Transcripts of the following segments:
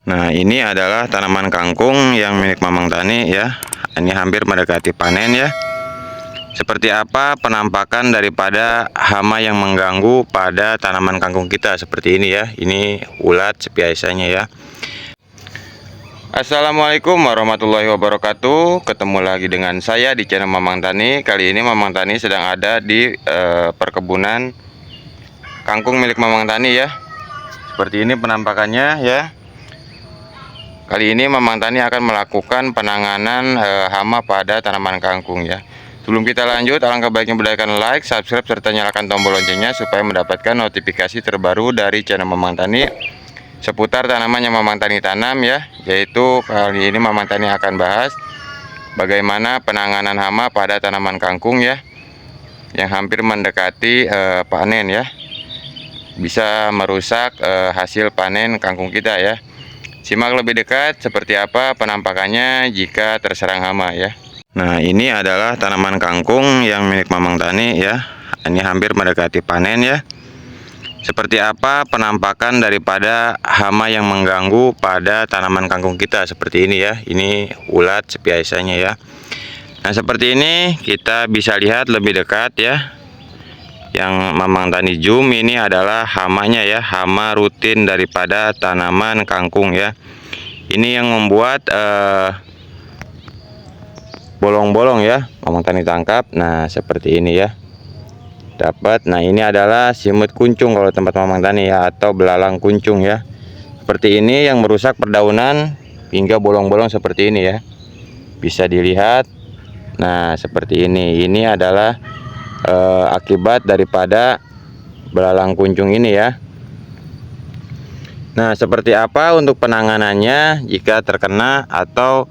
Nah, ini adalah tanaman kangkung yang milik Mamang Tani ya. Ini hampir mendekati panen ya. Seperti apa penampakan daripada hama yang mengganggu pada tanaman kangkung kita seperti ini ya. Ini ulat biasanya ya. Assalamualaikum warahmatullahi wabarakatuh. Ketemu lagi dengan saya di channel Mamang Tani. Kali ini Mamang Tani sedang ada di perkebunan kangkung milik Mamang Tani ya. Seperti ini penampakannya ya. Kali ini Mamang Tani akan melakukan penanganan hama pada tanaman kangkung ya. Sebelum kita lanjut, alangkah baiknya berdayakan like, subscribe, serta nyalakan tombol loncengnya supaya mendapatkan notifikasi terbaru dari channel Mamang Tani seputar tanaman yang Mamang Tani tanam ya. Yaitu kali ini Mamang Tani akan bahas bagaimana penanganan hama pada tanaman kangkung ya, yang hampir mendekati panen ya. Bisa merusak hasil panen kangkung kita ya. Simak lebih dekat seperti apa penampakannya jika terserang hama ya. Nah, ini adalah tanaman kangkung yang milik Mamang Tani ya. Ini hampir mendekati panen ya. Seperti apa penampakan daripada hama yang mengganggu pada tanaman kangkung kita seperti ini ya. Ini ulat biasanya ya. Nah, seperti ini kita bisa lihat lebih dekat ya. Yang Mamang Tani zoom ini adalah hamanya ya, hama rutin daripada tanaman kangkung ya. Ini yang membuat bolong-bolong ya, Mamang Tani tangkap. Nah, seperti ini ya. Dapat. Nah, ini adalah simut kuncung kalau tempat Mamang Tani ya, atau belalang kuncung ya. Seperti ini yang merusak perdaunan hingga bolong-bolong seperti ini ya. Bisa dilihat. Nah, seperti ini. Ini adalah akibat daripada belalang kuncung ini ya. Nah, seperti apa untuk penanganannya jika terkena atau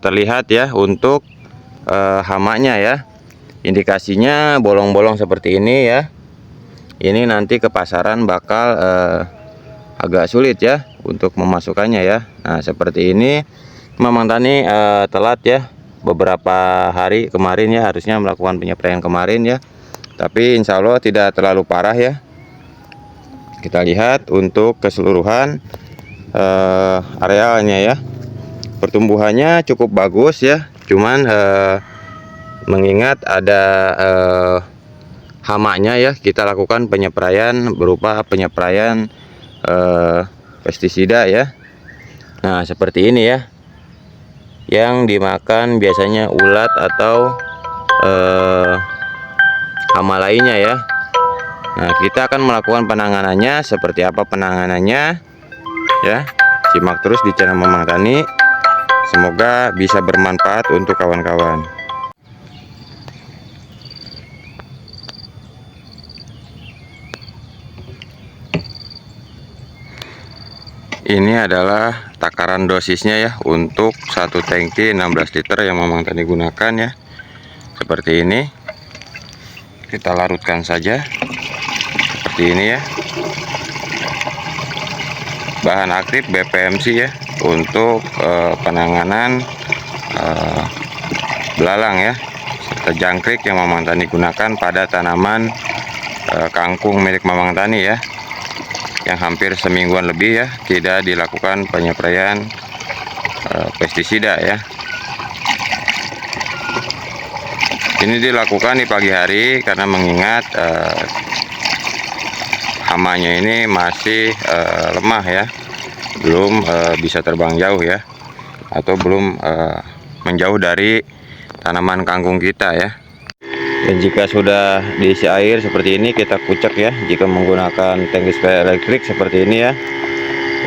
terlihat ya untuk hamanya ya. Indikasinya bolong-bolong seperti ini ya. Ini nanti ke pasaran bakal agak sulit ya untuk memasukkannya ya. Nah, seperti ini Mamang Tani telat ya. Beberapa hari kemarin ya, harusnya melakukan penyepraian kemarin ya, tapi insya Allah tidak terlalu parah ya. Kita lihat untuk keseluruhan arealnya ya, pertumbuhannya cukup bagus ya. Cuman mengingat ada hamanya ya, kita lakukan penyepraian berupa penyepraian pestisida ya. Nah, seperti ini ya, yang dimakan biasanya ulat atau hama lainnya ya. Nah, kita akan melakukan penanganannya. Seperti apa penanganannya ya, simak terus di channel Mamang Tani. Semoga bisa bermanfaat untuk kawan-kawan. Ini adalah takaran dosisnya ya untuk satu tangki 16 liter yang Mamang Tani gunakan ya. Seperti ini. Kita larutkan saja. Seperti ini ya. Bahan aktif BPMC ya untuk penanganan belalang ya, serta jangkrik yang Mamang Tani gunakan pada tanaman kangkung milik Mamang Tani ya, yang hampir semingguan lebih ya tidak dilakukan penyepraian pestisida ya. Ini dilakukan di pagi hari karena mengingat hamanya ini masih lemah ya, belum bisa terbang jauh ya, atau belum menjauh dari tanaman kangkung kita ya. Dan jika sudah diisi air seperti ini, kita kucek ya jika menggunakan tangki spray elektrik seperti ini ya.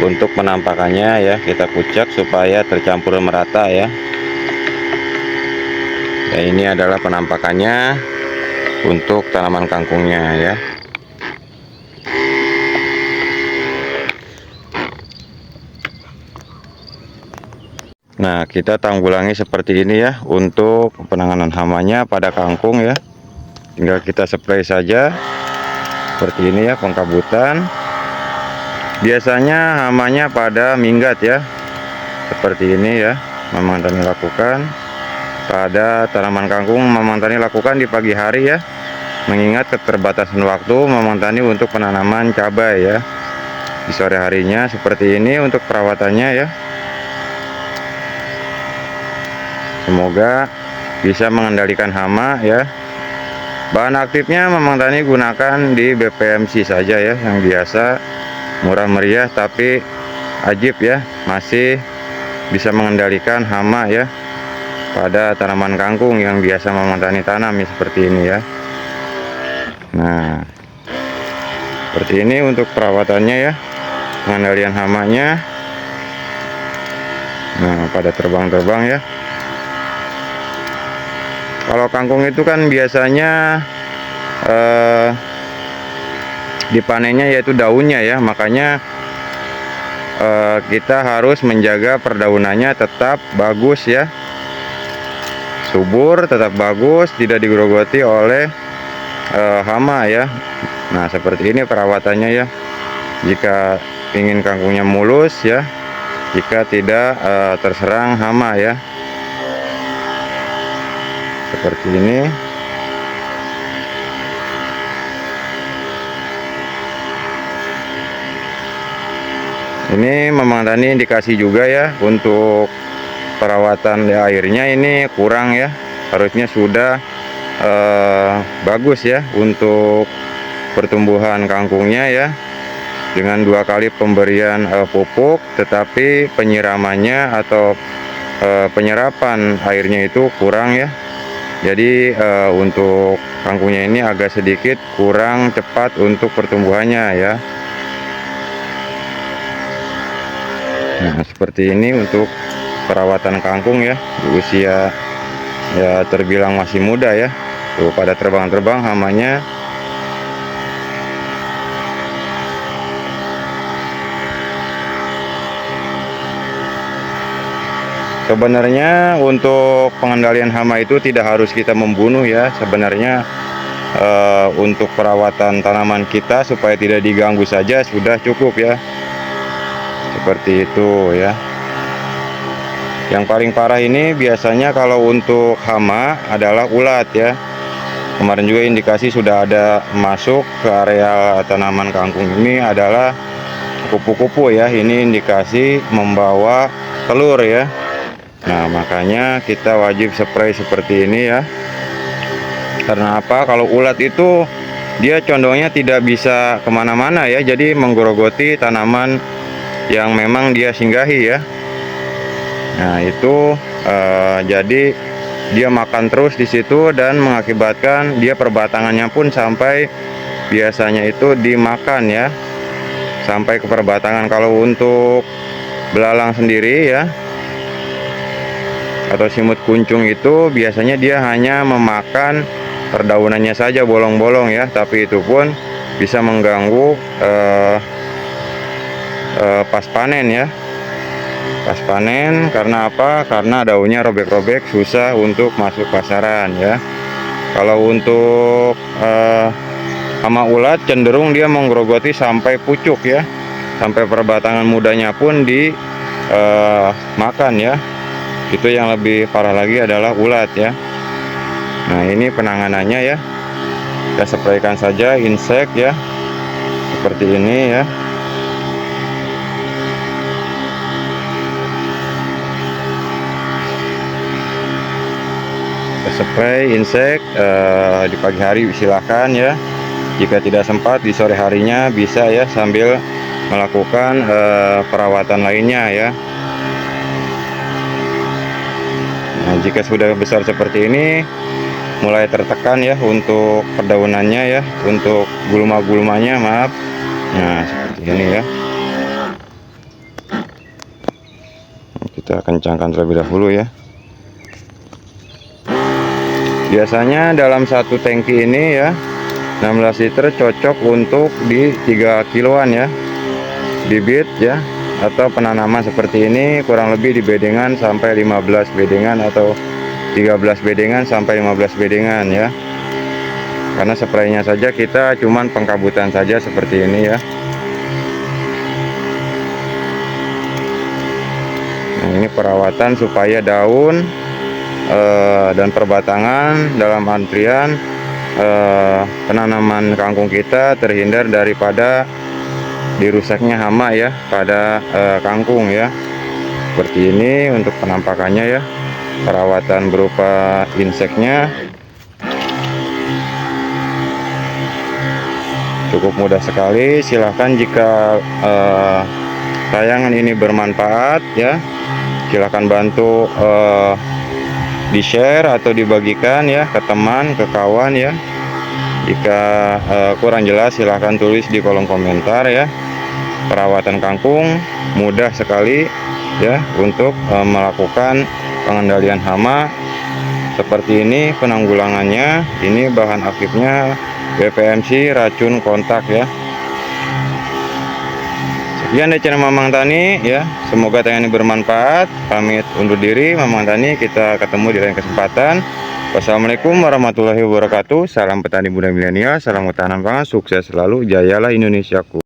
Untuk penampakannya ya, kita kucek supaya tercampur merata ya. Ya, ini adalah penampakannya untuk tanaman kangkungnya ya. Nah, kita tanggulangi seperti ini ya untuk penanganan hamanya pada kangkung ya. Tinggal kita spray saja seperti ini ya, pengkabutan. Biasanya hamanya pada minggat ya, seperti ini ya. Mamang Tani lakukan pada tanaman kangkung. Mamang Tani lakukan di pagi hari ya, mengingat keterbatasan waktu Mamang Tani untuk penanaman cabai ya. di sore harinya. Seperti ini untuk perawatannya ya. Semoga bisa mengendalikan hama ya. Bahan aktifnya Mamang Tani gunakan di BPMC saja ya, yang biasa murah meriah tapi ajib ya, masih bisa mengendalikan hama ya pada tanaman kangkung yang biasa Mamang Tani tanam ya, seperti ini ya. Nah, seperti ini untuk perawatannya ya, pengendalian hamanya. Nah, pada terbang-terbang ya. Kalau kangkung itu kan biasanya dipanennya yaitu daunnya ya, makanya kita harus menjaga perdaunannya tetap bagus ya, subur, tetap bagus, tidak digerogoti oleh hama ya. Nah, seperti ini perawatannya ya, jika ingin kangkungnya mulus ya, jika tidak terserang hama ya, seperti ini. Ini Mamang Tani dikasih juga ya untuk perawatan airnya, ini kurang ya, harusnya sudah bagus ya untuk pertumbuhan kangkungnya ya, dengan 2 kali pemberian pupuk, tetapi penyiramannya atau penyerapan airnya itu kurang ya. Jadi untuk kangkungnya ini agak sedikit kurang cepat untuk pertumbuhannya ya. Nah, seperti ini untuk perawatan kangkung ya, di usia ya terbilang masih muda ya. Tuh pada terbang-terbang hamanya. Sebenarnya untuk pengendalian hama itu tidak harus kita membunuh ya. Sebenarnya untuk perawatan tanaman kita supaya tidak diganggu saja sudah cukup ya. Seperti itu ya. Yang paling parah ini biasanya kalau untuk hama adalah ulat ya. Kemarin juga indikasi sudah ada masuk ke area tanaman kangkung ini adalah kupu-kupu ya. Ini indikasi membawa telur ya. Nah, makanya kita wajib spray seperti ini ya. Karena apa? Kalau ulat itu dia condongnya tidak bisa kemana-mana ya, jadi menggerogoti tanaman yang memang dia singgahi ya. Nah, itu jadi dia makan terus di situ dan mengakibatkan dia perbatangannya pun sampai biasanya itu dimakan ya, sampai ke perbatangan. Kalau untuk belalang sendiri ya, atau simut kuncung itu biasanya dia hanya memakan perdaunannya saja, bolong-bolong ya, tapi itu pun bisa mengganggu pas panen ya. Pas panen karena apa? Karena daunnya robek-robek, susah untuk masuk pasaran ya. Kalau untuk hama ulat cenderung dia menggerogoti sampai pucuk ya, sampai perbatangan mudanya pun dimakan ya. Itu yang lebih parah lagi adalah ulat ya. Nah, ini penanganannya ya, kita spraykan saja insek ya, seperti ini ya. Spray insek di pagi hari silahkan ya, jika tidak sempat di sore harinya bisa ya, sambil melakukan perawatan lainnya ya. Nah, jika sudah besar seperti ini, mulai tertekan ya untuk perdaunannya ya, untuk gulma-gulmanya maaf. Nah, seperti ini ya. Kita kencangkan terlebih dahulu ya. Biasanya dalam satu tangki ini ya, 16 liter cocok untuk di 3 kiloan ya, bibit ya, atau penanaman seperti ini kurang lebih di bedengan sampai 15 bedengan atau 13 bedengan sampai 15 bedengan ya. Karena spraynya saja kita cuman pengkabutan saja seperti ini ya. Nah, ini perawatan supaya daun dan perbatangan dalam antrian penanaman kangkung kita terhindar daripada dirusaknya hama ya pada kangkung ya. Seperti ini untuk penampakannya ya. Perawatan berupa inseknya cukup mudah sekali. Silahkan jika tayangan ini bermanfaat ya, silahkan bantu di share atau dibagikan ya ke teman, ke kawan ya. Jika kurang jelas silahkan tulis di kolom komentar ya. Perawatan kangkung mudah sekali ya untuk melakukan pengendalian hama seperti ini. Penanggulangannya ini bahan aktifnya BPMC racun kontak ya. Sekian dari channel Mamang Tani ya, semoga tayangan ini bermanfaat. Pamit undur diri, Mamang Tani, kita ketemu di lain kesempatan. Wassalamualaikum warahmatullahi wabarakatuh. Salam petani muda milenial, salam ketahanan pangan, sukses selalu, jayalah Indonesiaku.